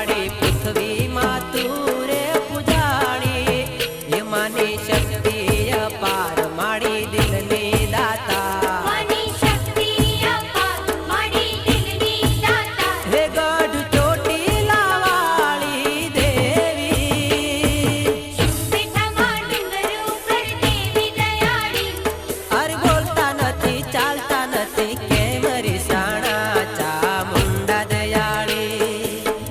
माड़ी पृथ्वी मातू रे पुजाणी ये मानी शक्ति अपार माड़ी दिल ने दाता मानी शक्ति अपार माड़ी दिल ने दाता हे गढ़ चोटी लावाली देवी बेटा डूंगर ऊपर देवी दयाड़ी अरे बोलता नथी चालता नथी केम रिसाणा चामुंडा दयाड़ी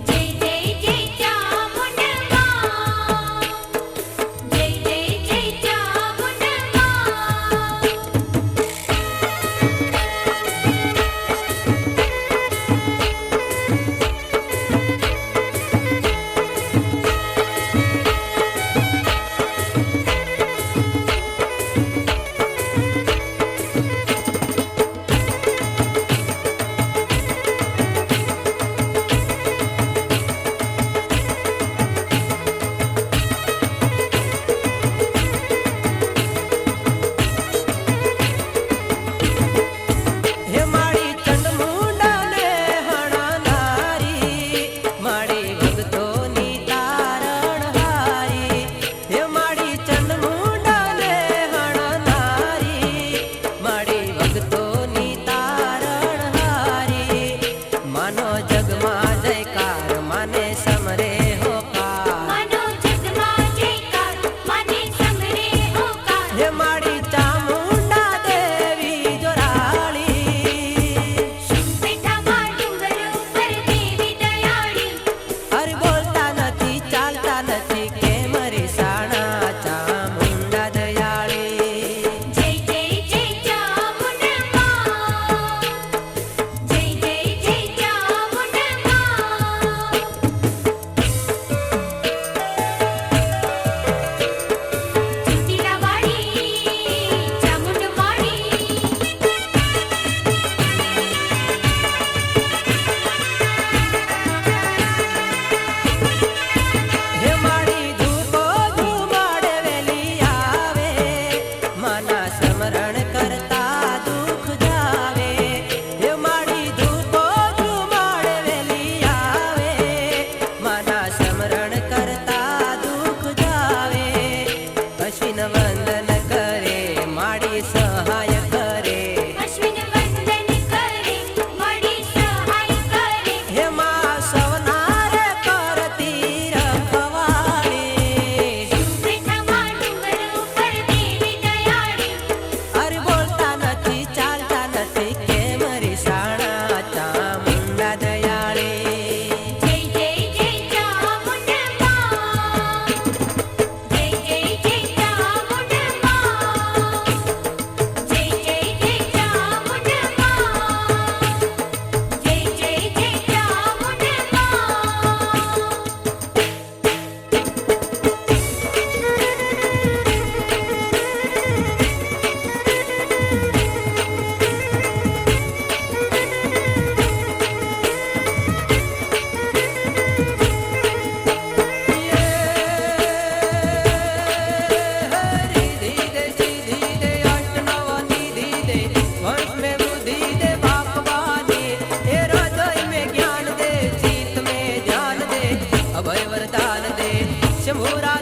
जय जय जय चामुंडा जय जय जय चामुंडा हे माड़ी चंडमुंडा ने हणा नारी माड़ी भगतो नी तारण हारी हे माड़ी चंडमुंडा ने हणा नारी माड़ी भगतो नी तारण हारी मानो जगमा जयकार माने समरे होकार मानो जगमा जयकार माने समरे होकार हे माड़ी चामुंडा देवी जोराली बेटा डूंगर ऊपर देवी दयाड़ी अरे बोलता नथी चालता नथी केम रिसाणा चामुंडा दयाड़ी जय जय जय चामुंडा जय जय जय चामुंडा चिंतिलावाड़ी चामुंडवाड़ी हे माड़ी धूपो धूमाड़े वेली आवे माना स्मरण करता दुख जावे हे माड़ी धूपो धूमाड़े वेली आवे माना स्मरण करता दुख जावे अश्विन वंदन करे माड़ी सहाय करे अश्विन वंदन करे माड़ी सहाय करे हे मां सवनारे करती रखवाली बेटा डूंगर ऊपर देवी दयाड़ी अरे बोलता नथी चालता नथी केम रिसाणा चामुंडा दयाड़ी जय जय जय चामुंडा जय जय जय चामुंडा जय जय जय चामुंडा जय जय जय चामुंडा हरि दे सीधी दे अष्टनव निधि दे वंश में वृद्धि दे बापवानी हे हृदय में ज्ञान दे चित्त में ध्यान दे अभय वरदान दे शंभुरा